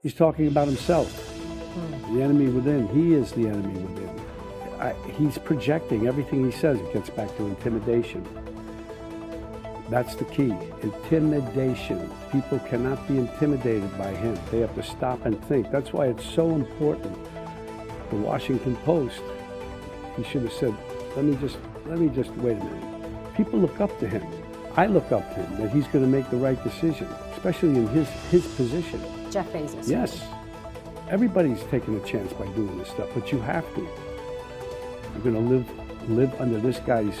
He's talking about himself. The enemy within. He is the enemy within. He's projecting everything he says. It gets back to intimidation. That's the key. Intimidation. People cannot be intimidated by him. They have to stop and think. That's why it's so important. The Washington Post, he should have said, let me just wait a minute. People look up to him. I look up to him, that he's going to make the right decision, especially in his position. Jeff Bezos. Yes. Everybody's taking a chance by doing this stuff, but you have to. You're going to live under this guy's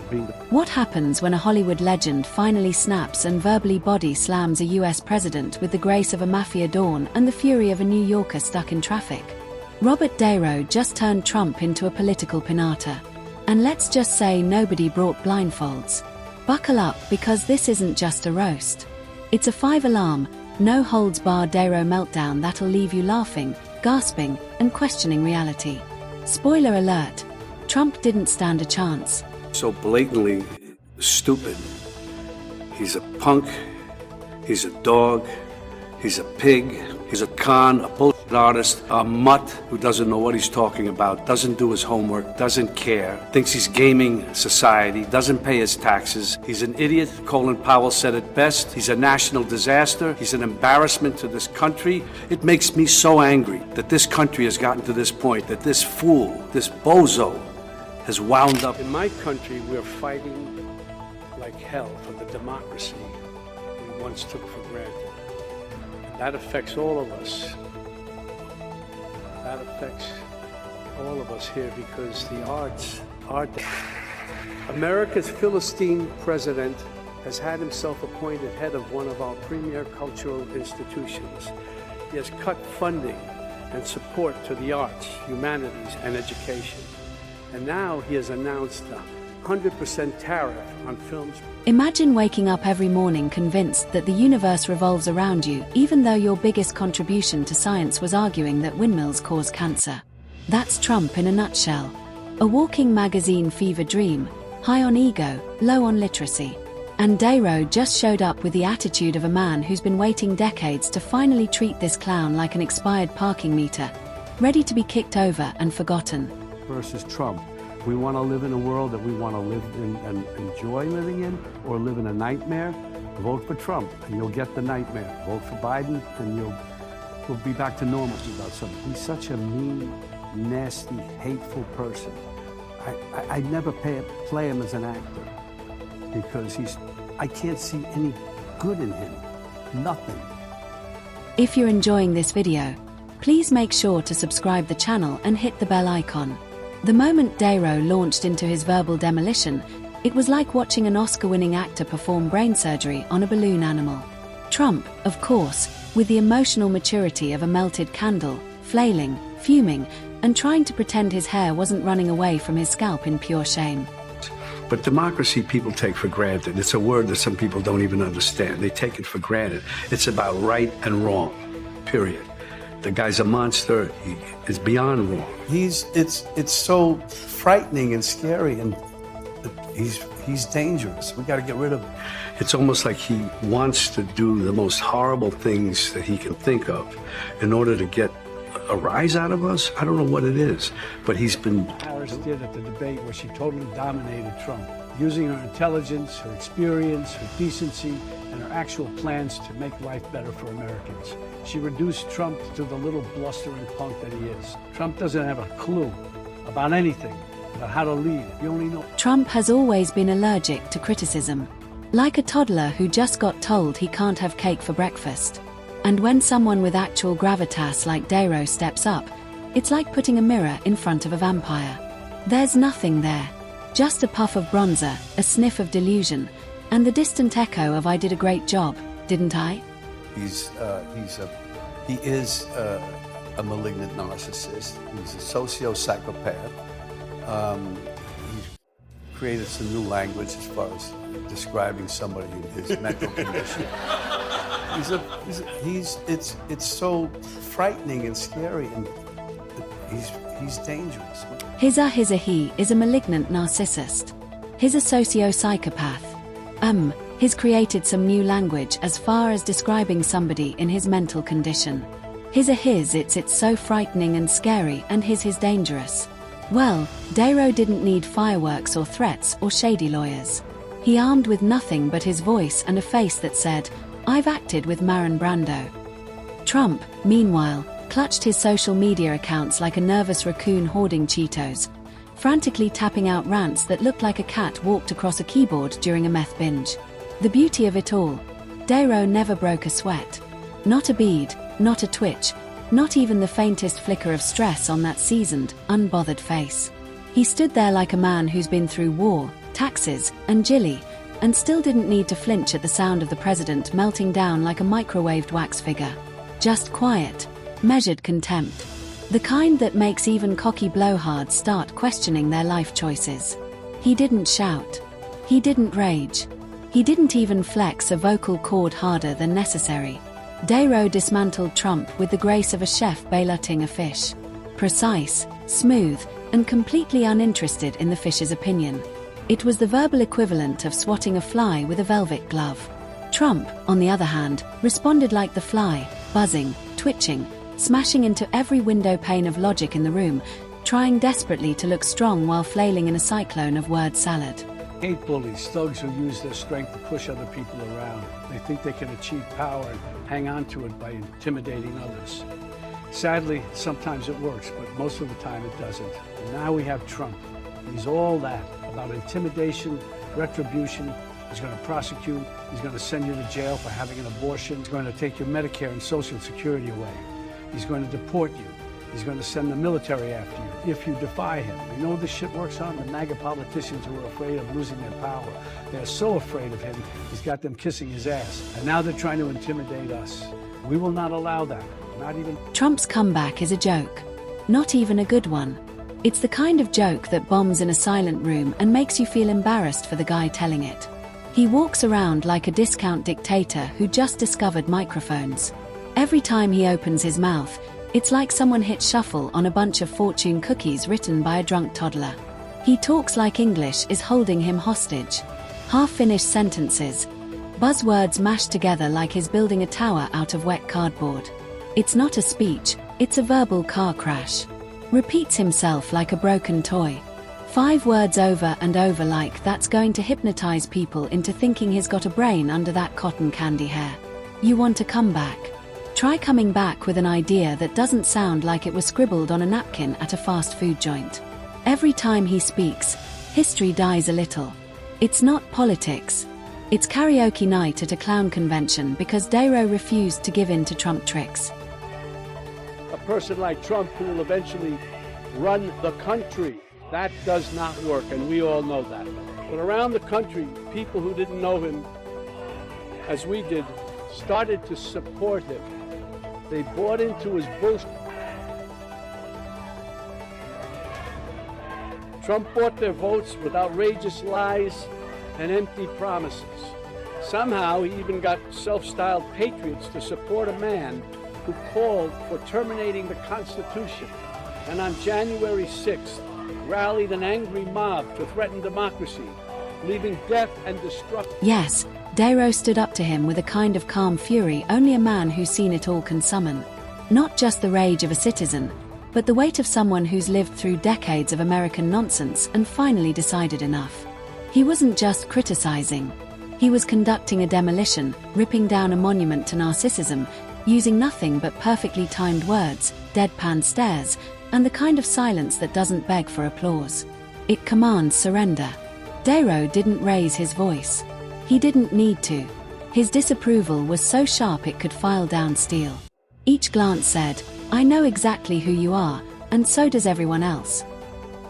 being. What happens when a Hollywood legend finally snaps and verbally body slams a US president with the grace of a mafia dawn and the fury of a New Yorker stuck in traffic? Robert De Niro just turned Trump into a political pinata. And let's just say nobody brought blindfolds. Buckle up, because this isn't just a roast. It's a 5-alarm, no-holds-barred De Niro meltdown that'll leave you laughing, gasping, and questioning reality. Spoiler alert, Trump didn't stand a chance. So blatantly stupid. He's a punk, he's a dog, he's a pig, he's a con, a bullshit artist, a mutt who doesn't know what he's talking about, doesn't do his homework, doesn't care, thinks he's gaming society, doesn't pay his taxes. He's an idiot. Colin Powell said it best. He's a national disaster. He's an embarrassment to this country. It makes me so angry that this country has gotten to this point, that this fool, this bozo, has wound up. In my country, we're fighting like hell for the democracy we once took for granted. And that affects all of us. That affects all of us here, because the arts are America's Philistine president has had himself appointed head of one of our premier cultural institutions. He has cut funding and support to the arts, humanities, and education. And now he has announced a 100% tariff on films. Imagine waking up every morning convinced that the universe revolves around you, even though your biggest contribution to science was arguing that windmills cause cancer. That's Trump in a nutshell. A walking magazine fever dream, high on ego, low on literacy. And De Niro just showed up with the attitude of a man who's been waiting decades to finally treat this clown like an expired parking meter, ready to be kicked over and forgotten. Versus Trump. We want to live in a world that we want to live in and enjoy living in, or live in a nightmare. Vote for Trump and you'll get the nightmare. Vote for Biden and we'll be back to normalcy about something. He's such a mean, nasty, hateful person. I never play him as an actor, because I can't see any good in him. Nothing. If you're enjoying this video, please make sure to subscribe the channel and hit the bell icon. The moment De Niro launched into his verbal demolition, it was like watching an Oscar-winning actor perform brain surgery on a balloon animal. Trump, of course, with the emotional maturity of a melted candle, flailing, fuming, and trying to pretend his hair wasn't running away from his scalp in pure shame. But democracy people take for granted. It's a word that some people don't even understand. They take it for granted. It's about right and wrong, period. The guy's a monster. He is beyond wrong. It's so frightening and scary, and he's dangerous. We got to get rid of him. It's almost like he wants to do the most horrible things that he can think of in order to get a rise out of us. I don't know what it is, but he's been... Harris did at the debate, where she totally dominated Trump, using her intelligence, her experience, her decency, and her actual plans to make life better for Americans. She reduced Trump to the little blustering punk that he is. Trump doesn't have a clue about anything, about how to lead. You only know. Trump has always been allergic to criticism. Like a toddler who just got told he can't have cake for breakfast. And when someone with actual gravitas like De Niro steps up, it's like putting a mirror in front of a vampire. There's nothing there. Just a puff of bronzer, a sniff of delusion, and the distant echo of "I did a great job, didn't I?" He is a malignant narcissist. He's a socio-psychopath. He's created some new language as far as describing somebody in his mental condition. It's so frightening and scary, and he's dangerous. He is a malignant narcissist. He's a socio-psychopath. He's created some new language as far as describing somebody in his mental condition. His a his, it's so frightening and scary, and his dangerous. Well, Deiro didn't need fireworks or threats or shady lawyers. He armed with nothing but his voice and a face that said, "I've acted with Marlon Brando." Trump, meanwhile, clutched his social media accounts like a nervous raccoon hoarding Cheetos, frantically tapping out rants that looked like a cat walked across a keyboard during a meth binge. The beauty of it all, Deiro never broke a sweat. Not a bead, not a twitch, not even the faintest flicker of stress on that seasoned, unbothered face. He stood there like a man who's been through war, taxes, and Jilly, and still didn't need to flinch at the sound of the president melting down like a microwaved wax figure. Just quiet, measured contempt. The kind that makes even cocky blowhards start questioning their life choices. He didn't shout. He didn't rage. He didn't even flex a vocal cord harder than necessary. Deiro dismantled Trump with the grace of a chef bailoutting a fish. Precise, smooth, and completely uninterested in the fish's opinion. It was the verbal equivalent of swatting a fly with a velvet glove. Trump, on the other hand, responded like the fly, buzzing, twitching, smashing into every window pane of logic in the room, trying desperately to look strong while flailing in a cyclone of word salad. Hate bullies, thugs who use their strength to push other people around. They think they can achieve power and hang on to it by intimidating others. Sadly, sometimes it works, but most of the time it doesn't. And now we have Trump. He's all that, about intimidation, retribution. He's going to prosecute. He's going to send you to jail for having an abortion. He's going to take your Medicare and Social Security away. He's going to deport you. He's going to send the military after you if you defy him. You know what this shit works on? The MAGA politicians who are afraid of losing their power. They're so afraid of him, he's got them kissing his ass. And now they're trying to intimidate us. We will not allow that. Not even... Trump's comeback is a joke. Not even a good one. It's the kind of joke that bombs in a silent room and makes you feel embarrassed for the guy telling it. He walks around like a discount dictator who just discovered microphones. Every time he opens his mouth, it's like someone hit shuffle on a bunch of fortune cookies written by a drunk toddler. He talks like English is holding him hostage. Half-finished sentences. Buzzwords mashed together like he's building a tower out of wet cardboard. It's not a speech, it's a verbal car crash. Repeats himself like a broken toy. 5 words over and over like that's going to hypnotize people into thinking he's got a brain under that cotton candy hair. You want to come back? Try coming back with an idea that doesn't sound like it was scribbled on a napkin at a fast food joint. Every time he speaks, history dies a little. It's not politics. It's karaoke night at a clown convention because Deiro refused to give in to Trump tricks. A person like Trump who will eventually run the country, that does not work, and we all know that. But around the country, people who didn't know him, as we did, started to support him. They bought into his bullshit. Trump bought their votes with outrageous lies and empty promises. Somehow he even got self-styled patriots to support a man who called for terminating the Constitution, and on January 6th rallied an angry mob to threaten democracy, leaving death and destruction. Yes, Deiro stood up to him with a kind of calm fury only a man who's seen it all can summon. Not just the rage of a citizen, but the weight of someone who's lived through decades of American nonsense and finally decided enough. He wasn't just criticizing. He was conducting a demolition, ripping down a monument to narcissism, using nothing but perfectly timed words, deadpan stares, and the kind of silence that doesn't beg for applause. It commands surrender. Deiro didn't raise his voice. He didn't need to. His disapproval was so sharp it could file down steel. Each glance said, "I know exactly who you are, and so does everyone else."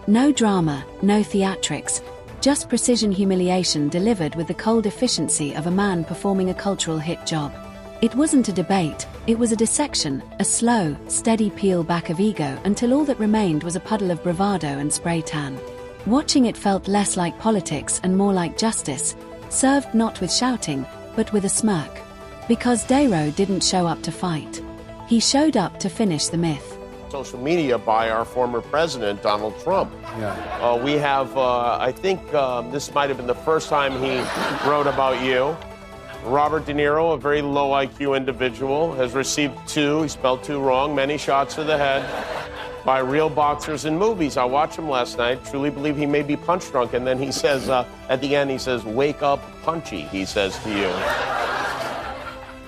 No drama, no theatrics, just precision humiliation delivered with the cold efficiency of a man performing a cultural hit job. It wasn't a debate, it was a dissection, a slow, steady peel back of ego until all that remained was a puddle of bravado and spray tan. Watching it felt less like politics and more like justice, served not with shouting, but with a smirk. Because Deiro didn't show up to fight. He showed up to finish the myth. Social media by our former president, Donald Trump. Yeah. We have, I think this might have been the first time he wrote about you. Robert De Niro, a very low IQ individual, has received he spelled two wrong, many shots to the head by real boxers in movies. I watched him last night, truly believe he may be punch drunk, and then he says, at the end, he says, "Wake up, punchy," he says to you.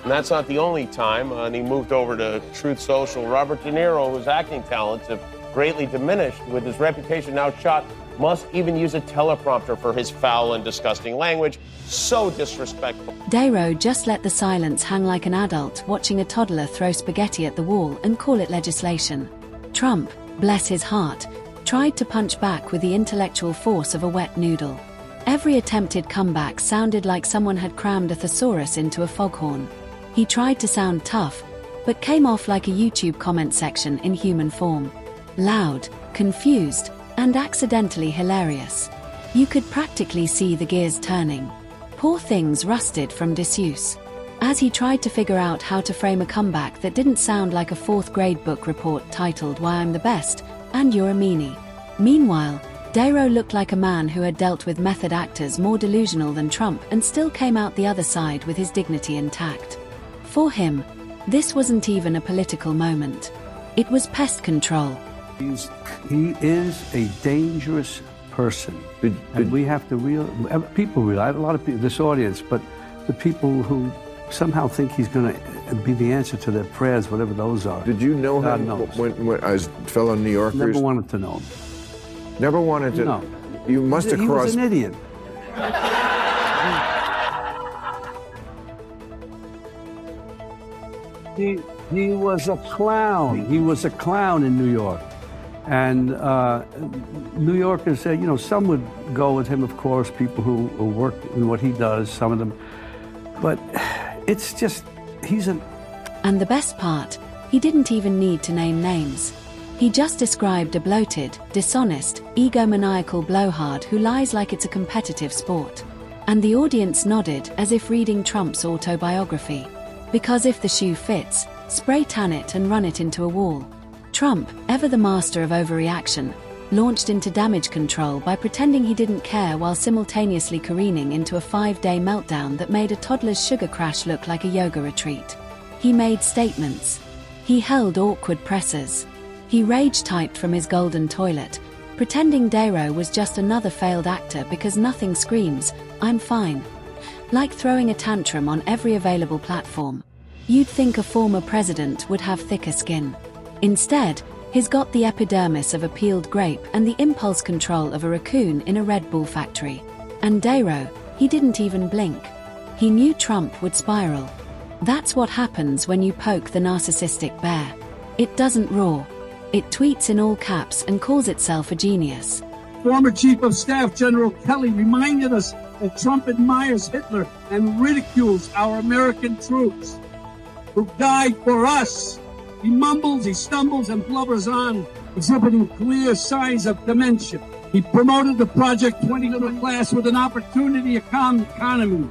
And that's not the only time, and he moved over to Truth Social. Robert De Niro, whose acting talents have greatly diminished with his reputation now shot, must even use a teleprompter for his foul and disgusting language. So disrespectful. Niro just let the silence hang like an adult watching a toddler throw spaghetti at the wall and call it legislation. Trump, bless his heart, tried to punch back with the intellectual force of a wet noodle. Every attempted comeback sounded like someone had crammed a thesaurus into a foghorn. He tried to sound tough, but came off like a YouTube comment section in human form. Loud, confused, and accidentally hilarious. You could practically see the gears turning. Poor things rusted from disuse. As he tried to figure out how to frame a comeback that didn't sound like a fourth grade book report titled "Why I'm the Best" and "You're a Meanie." Meanwhile, Niro looked like a man who had dealt with method actors more delusional than Trump and still came out the other side with his dignity intact. For him, this wasn't even a political moment. It was pest control. He is a dangerous person. And we have to people realize, a lot of people, this audience, but the people who somehow think he's going to be the answer to their prayers, whatever those are. Did you know him when as fellow New Yorkers? Never wanted to know him. Never wanted to? No. You must have crossed... He was an idiot. He was a clown. He was a clown in New York. And New Yorkers said, you know, some would go with him, of course, people who work in what he does, some of them. But it's just, And the best part, he didn't even need to name names. He just described a bloated, dishonest, egomaniacal blowhard who lies like it's a competitive sport. And the audience nodded as if reading Trump's autobiography. Because if the shoe fits, spray tan it and run it into a wall. Trump, ever the master of overreaction, launched into damage control by pretending he didn't care while simultaneously careening into a 5-day meltdown that made a toddler's sugar crash look like a yoga retreat. He made statements. He held awkward presses. He rage-typed from his golden toilet, pretending Niro was just another failed actor because nothing screams, "I'm fine." Like throwing a tantrum on every available platform. You'd think a former president would have thicker skin. Instead, he's got the epidermis of a peeled grape and the impulse control of a raccoon in a Red Bull factory. And Niro, he didn't even blink. He knew Trump would spiral. That's what happens when you poke the narcissistic bear. It doesn't roar. It tweets in all caps and calls itself a genius. Former Chief of Staff General Kelly reminded us that Trump admires Hitler and ridicules our American troops who died for us. He mumbles, he stumbles, and blubbers on, exhibiting clear signs of dementia. He promoted the Project 20 middle class with an opportunity economy.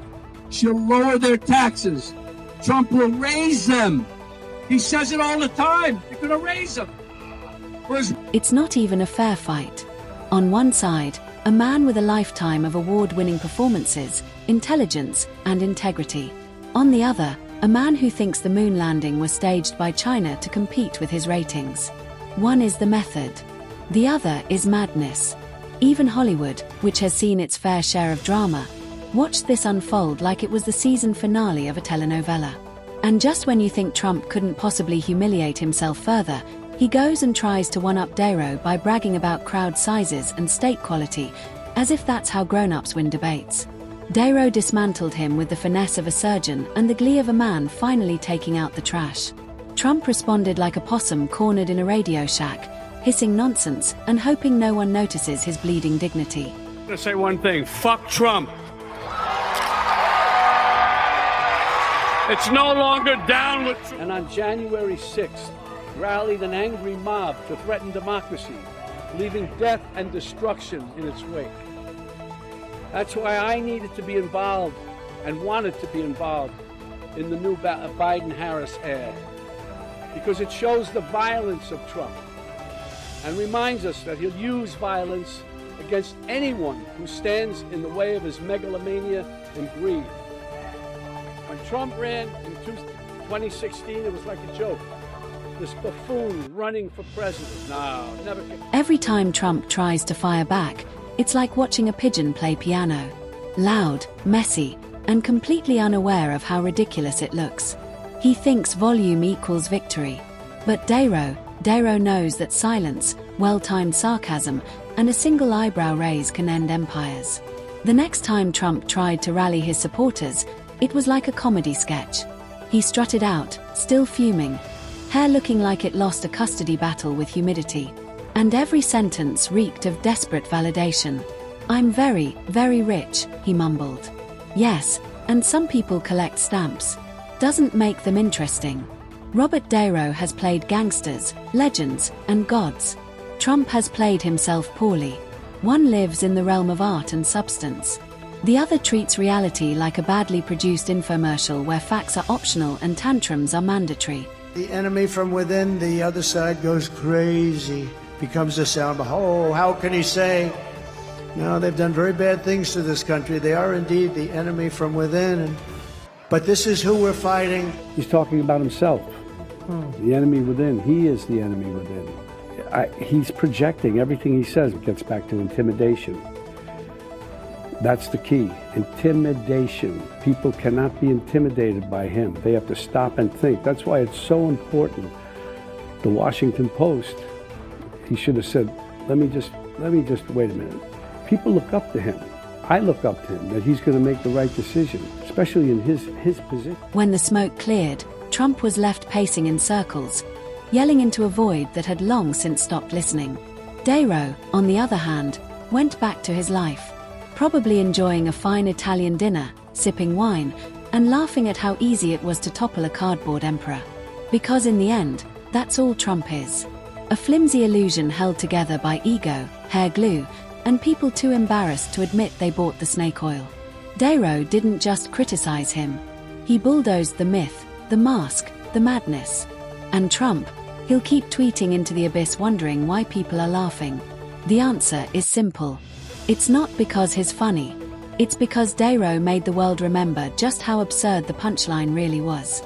She'll lower their taxes. Trump will raise them. He says it all the time. They're going to raise them. It's not even a fair fight. On one side, a man with a lifetime of award-winning performances, intelligence, and integrity. On the other, a man who thinks the moon landing was staged by China to compete with his ratings. One is the method. The other is madness. Even Hollywood, which has seen its fair share of drama, watched this unfold like it was the season finale of a telenovela. And just when you think Trump couldn't possibly humiliate himself further, he goes and tries to one-up Niro by bragging about crowd sizes and state quality, as if that's how grown-ups win debates. Niro dismantled him with the finesse of a surgeon and the glee of a man finally taking out the trash. Trump responded like a possum cornered in a Radio Shack, hissing nonsense and hoping no one notices his bleeding dignity. I'm going to say one thing, fuck Trump. It's no longer down with Trump. And on January 6th, rallied an angry mob to threaten democracy, leaving death and destruction in its wake. That's why I needed to be involved and wanted to be involved in the new Biden-Harris ad, because it shows the violence of Trump and reminds us that he'll use violence against anyone who stands in the way of his megalomania and greed. When Trump ran in 2016, it was like a joke. This buffoon running for president. No, never. Every time Trump tries to fire back, it's like watching a pigeon play piano. Loud, messy, and completely unaware of how ridiculous it looks. He thinks volume equals victory. But Dero knows that silence, well-timed sarcasm, and a single eyebrow raise can end empires. The next time Trump tried to rally his supporters, it was like a comedy sketch. He strutted out, still fuming, hair looking like it lost a custody battle with humidity. And every sentence reeked of desperate validation. "I'm very, very rich," he mumbled. Yes, and some people collect stamps. Doesn't make them interesting. Robert De Niro has played gangsters, legends, and gods. Trump has played himself poorly. One lives in the realm of art and substance. The other treats reality like a badly produced infomercial where facts are optional and tantrums are mandatory. The enemy from within, the other side goes crazy, becomes a sound. Oh, how can he say? No, they've done very bad things to this country. They are indeed the enemy from within. But this is who we're fighting. He's talking about himself. The enemy within. He is the enemy within. He's projecting everything he says. It gets back to intimidation. That's the key. Intimidation. People cannot be intimidated by him. They have to stop and think. That's why it's so important. The Washington Post, he should have said, let me just wait a minute. People look up to him. I look up to him, that he's going to make the right decision, especially in his position. When the smoke cleared, Trump was left pacing in circles, yelling into a void that had long since stopped listening. Dero, on the other hand, went back to his life, probably enjoying a fine Italian dinner, sipping wine, and laughing at how easy it was to topple a cardboard emperor. Because in the end, that's all Trump is. A flimsy illusion held together by ego, hair glue, and people too embarrassed to admit they bought the snake oil. Dero didn't just criticize him. He bulldozed the myth, the mask, the madness. And Trump, he'll keep tweeting into the abyss wondering why people are laughing. The answer is simple. It's not because he's funny. It's because Dero made the world remember just how absurd the punchline really was.